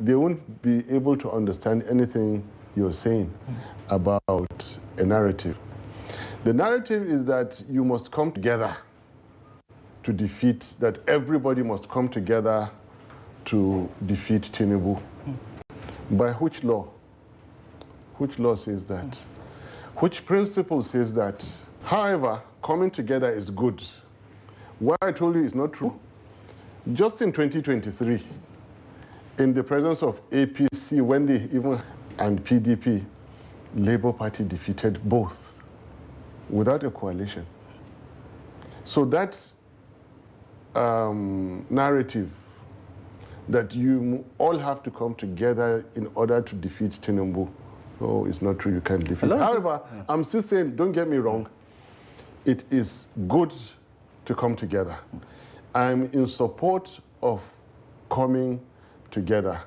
they won't be able to understand anything you're saying about a narrative. The narrative is that you must come together to defeat, that everybody must come together to defeat Tinubu. By which law? Which law says that? Which principle says that? However, coming together is good. What I told you is not true. Just in 2023, in the presence of APC, when they even, and PDP, Labour Party defeated both without a coalition. So that narrative that you all have to come together in order to defeat Tinubu, no, it's not true, you can't defeat. However, I'm still saying, don't get me wrong, it is good to come together. I'm in support of coming together.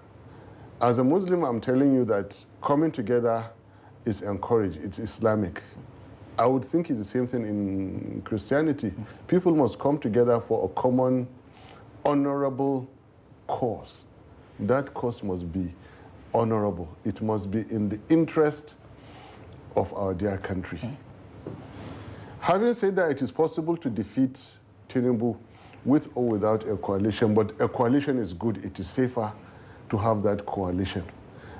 As a Muslim, I'm telling you that coming together is encouraged, it's Islamic. I would think it's the same thing in Christianity. People must come together for a common, honorable cause. That cause must be honorable. It must be in the interest of our dear country. Having said that, it is possible to defeat Tinubu with or without a coalition, but a coalition is good. It is safer to have that coalition.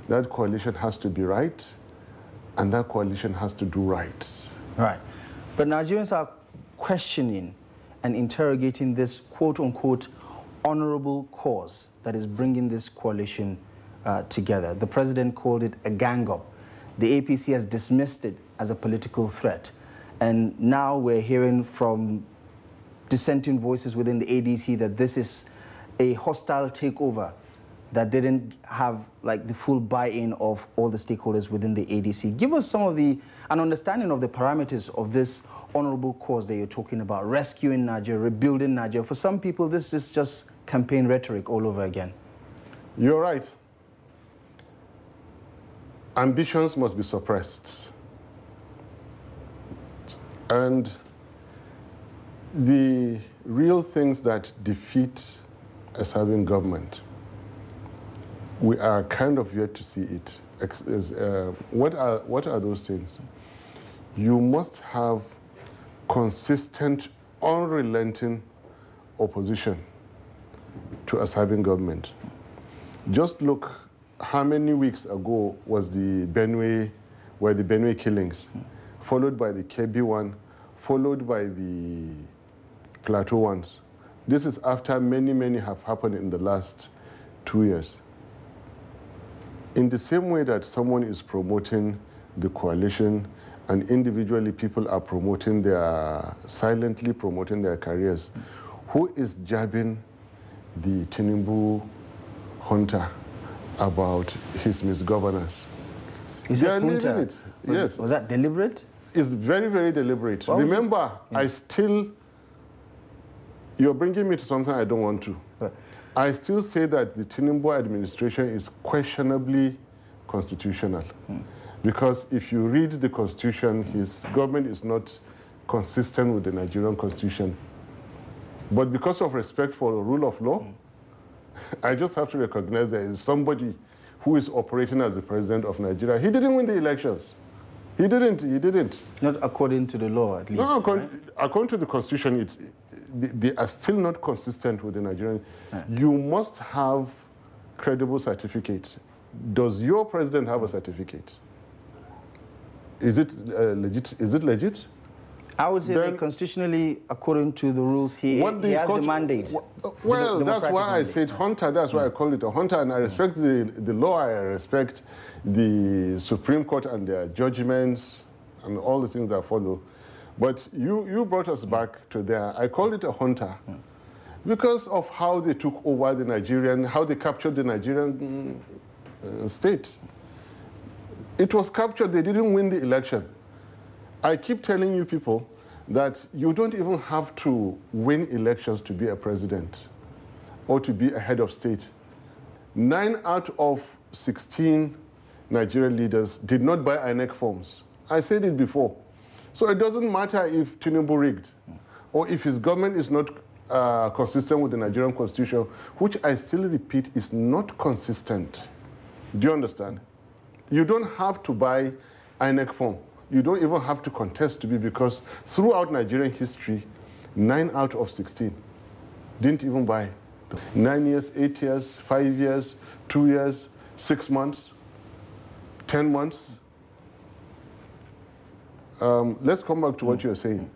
That coalition has to be right, and that coalition has to do right. Right. But Nigerians are questioning and interrogating this quote-unquote honorable cause that is bringing this coalition together. The president called it a gang-up. The APC has dismissed it as a political threat. And now we're hearing from dissenting voices within the ADC that this is a hostile takeover that didn't have like the full buy-in of all the stakeholders within the ADC. Give us some of an understanding of the parameters of this honorable cause that you're talking about, rescuing Nigeria, rebuilding Nigeria. For some people, this is just campaign rhetoric all over again. You're right. Ambitions must be suppressed. And the real things that defeat a serving government, we are kind of yet to see it. What are those things? You must have consistent, unrelenting opposition to a serving government. Just look, how many weeks ago was the Benue killings, followed by the Kebbi one, followed by the Plateau ones. This is after many have happened in the last 2 years. In the same way that someone is promoting the coalition and individually people are silently promoting their careers, who is jabbing the Tinubu hunter about his misgovernance? They are leaving it. Yes. Was that deliberate? It's very deliberate. Remember, you're bringing me to something I don't want to. Right. I still say that the Tinubu administration is questionably constitutional. Because if you read the constitution, his government is not consistent with the Nigerian constitution. But because of respect for the rule of law, I just have to recognize there is somebody who is operating as the president of Nigeria. He didn't win the elections. He didn't. Not according to the law, at least. No, right? according to the constitution, they are still not consistent with the Nigerian. Right. You must have credible certificates. Does your president have a certificate? Is it legit? Is it legit? I would say that constitutionally, according to the rules, he has the mandate. Well, that's why I said hunter. That's why I call it a hunter. And I respect the law. I respect the Supreme Court and their judgments and all the things that follow. But you brought us back to there. I call it a hunter because of how they took over the Nigerian, how they captured the Nigerian state. It was captured. They didn't win the election. I keep telling you people that you don't even have to win elections to be a president or to be a head of state. 9 out of 16 Nigerian leaders did not buy INEC forms. I said it before. So it doesn't matter if Tinubu rigged or if his government is not consistent with the Nigerian constitution, which I still repeat is not consistent. Do you understand? You don't have to buy INEC form. You don't even have to contest to be, because throughout Nigerian history, 9 out of 16 didn't even buy. 9 years, 8 years, 5 years, 2 years, 6 months, 10 months. Let's come back to what you're saying.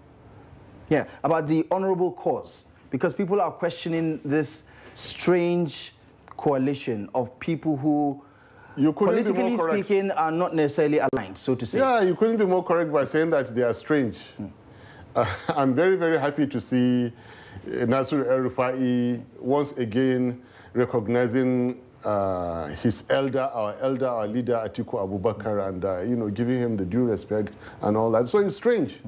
Yeah, about the honorable cause, because people are questioning this strange coalition of people who, politically speaking, are not necessarily aligned, so to say. Yeah, you couldn't be more correct by saying that they are strange. I'm very, very happy to see Nasir El-Rufai once again recognizing his our leader Atiku Abubakar, and you know, giving him the due respect and all that. So it's strange.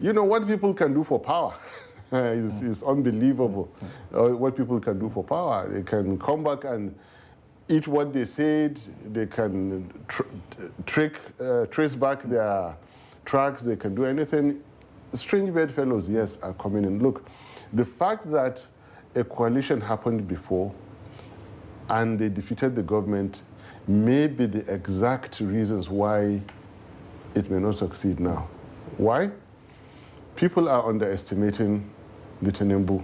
You know what people can do for power is unbelievable. What people can do for power, they can come back and eat what they said. They can trace back their tracks. They can do anything. Strange bedfellows, yes, are coming in. Look, the fact that a coalition happened before and they defeated the government may be the exact reasons why it may not succeed now. Why? People are underestimating the Tinubu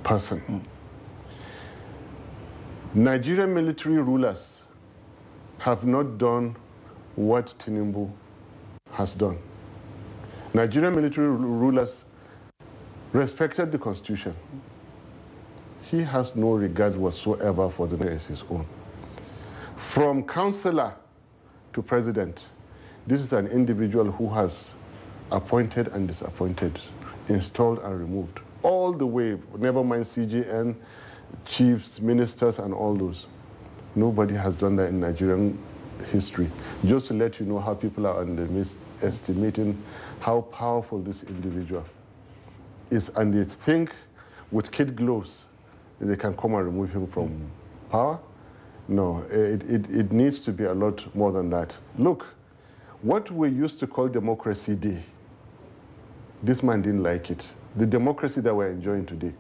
person. Nigerian military rulers have not done what Tinubu has done. Nigerian military rulers respected the constitution. He has no regard whatsoever for the nation as his own. From councillor to president, this is an individual who has appointed and disappointed, installed and removed, all the way, never mind CGN, chiefs, ministers, and all those. Nobody has done that in Nigerian history. Just to let you know how people are underestimating how powerful this individual is, and they think with kid gloves they can come and remove him from power. No, it needs to be a lot more than that. Look, what we used to call Democracy Day, this man didn't like it. The democracy that we're enjoying today,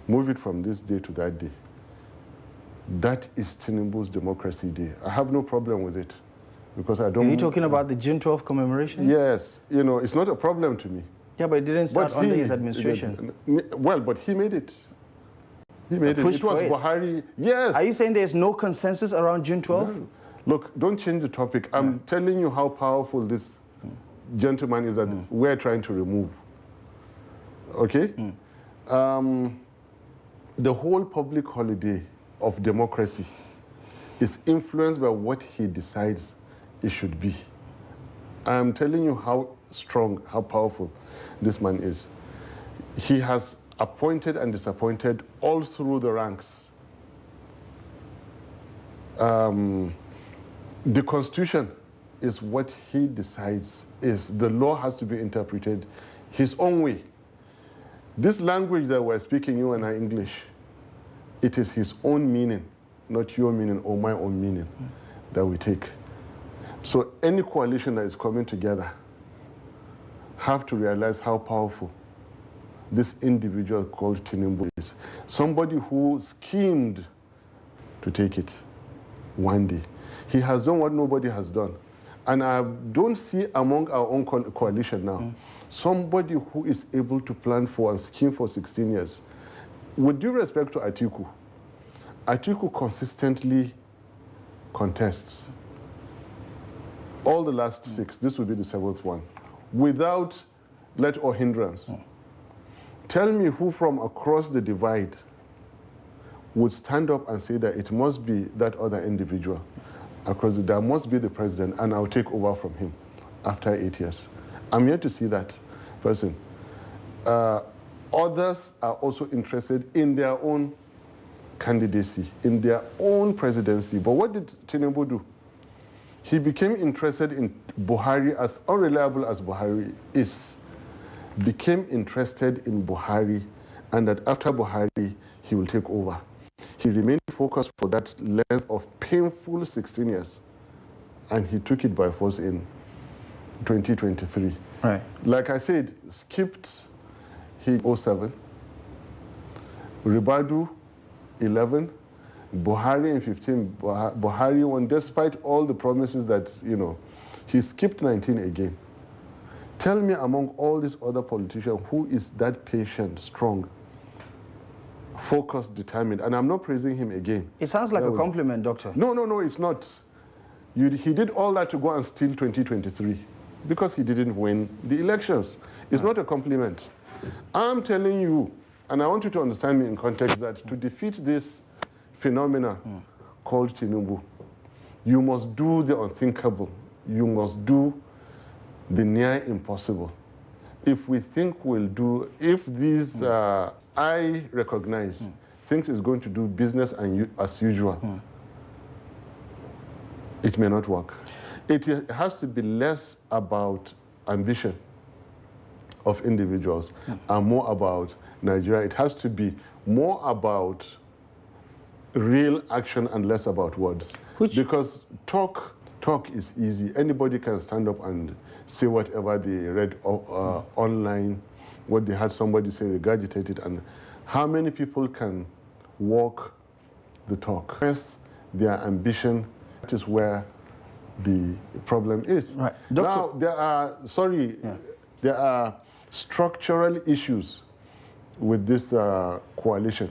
move it from this day to that day. That is Tinubu's Democracy Day. I have no problem with it, because I don't... Are you talking about the June 12 commemoration? Yes, you know, it's not a problem to me. Yeah, but it didn't start under his administration. Well, but he made it. He made it. It was Buhari. Yes. Are you saying there's no consensus around June 12? No. Look, don't change the topic. I'm telling you how powerful this gentleman is that we're trying to remove. Okay? The whole public holiday of democracy is influenced by what he decides it should be. I'm telling you how strong, how powerful this man is. He has appointed and disappointed all through the ranks. The constitution is what he decides is. The law has to be interpreted his own way. This language that we're speaking, you and I, English, it is his own meaning, not your meaning or my own meaning that we take. So any coalition that is coming together have to realize how powerful this individual called Tinubu is. Somebody who schemed to take it one day. He has done what nobody has done. And I don't see among our own coalition now somebody who is able to plan for and scheme for 16 years. With due respect to Atiku, Atiku consistently contests. All the last 6, this will be the 7th one, without let or hindrance. Tell me who from across the divide would stand up and say that it must be that other individual. There must be the president, and I'll take over from him after 8 years. I'm here to see that person. Others are also interested in their own candidacy, in their own presidency. But what did Tinubu do? He became interested in Buhari, as unreliable as Buhari is, became interested in Buhari, and that after Buhari, he will take over. He remained focused for that length of painful 16 years, and he took it by force in 2023. Right. Like I said, skipped he 07, Ribadu, 11. Buhari in 15. Buhari won, despite all the promises that, he skipped 19 again. Tell me, among all these other politicians, who is that patient, strong, focused, determined? And I'm not praising him again. It sounds like a compliment, Doctor. No, it's not. He did all that to go and steal 2023 because he didn't win the elections. It's not a compliment. I'm telling you, and I want you to understand me in context, that to defeat this phenomena called Tinubu, you must do the unthinkable. You must do the near impossible. If we think if these, I recognize, thinks is going to do business as usual, it may not work. It has to be less about ambition of individuals and more about Nigeria. It has to be more about real action and less about words. Because talk is easy. Anybody can stand up and say whatever they read online, what they had somebody say, regurgitate it, and how many people can walk the talk? Yes, their ambition, that is where the problem is. Right. Now, there are structural issues with this coalition.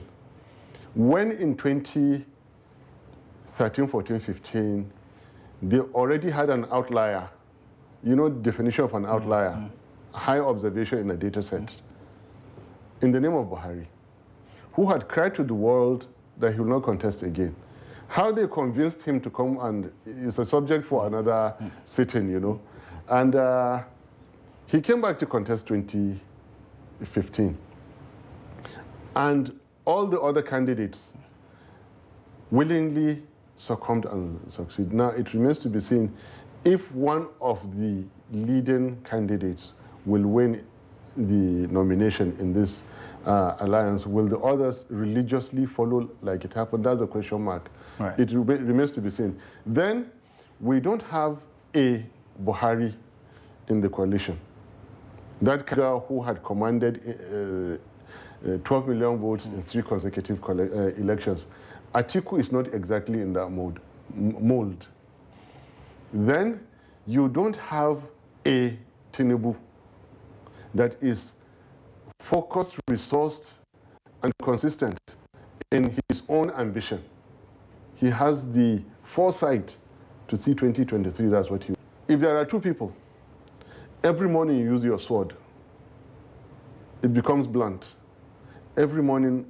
When in 2013, 14, 15, they already had an outlier. You know the definition of an outlier, high observation in a data set, in the name of Buhari, who had cried to the world that he will not contest again. How they convinced him to come and is a subject for another sitting, And he came back to contest 2015. And all the other candidates willingly succumbed and succeed. Now it remains to be seen if one of the leading candidates will win the nomination in this alliance. Will the others religiously follow like it happened? That's a question mark. Right. It remains to be seen. Then we don't have a Buhari in the coalition. That guy who had commanded 12 million votes in 3 consecutive elections. Atiku is not exactly in that mold. Then you don't have a Tinubu that is focused, resourced, and consistent in his own ambition. He has the foresight to see 2023, that's what he... If there are 2 people, every morning you use your sword, it becomes blunt. Every morning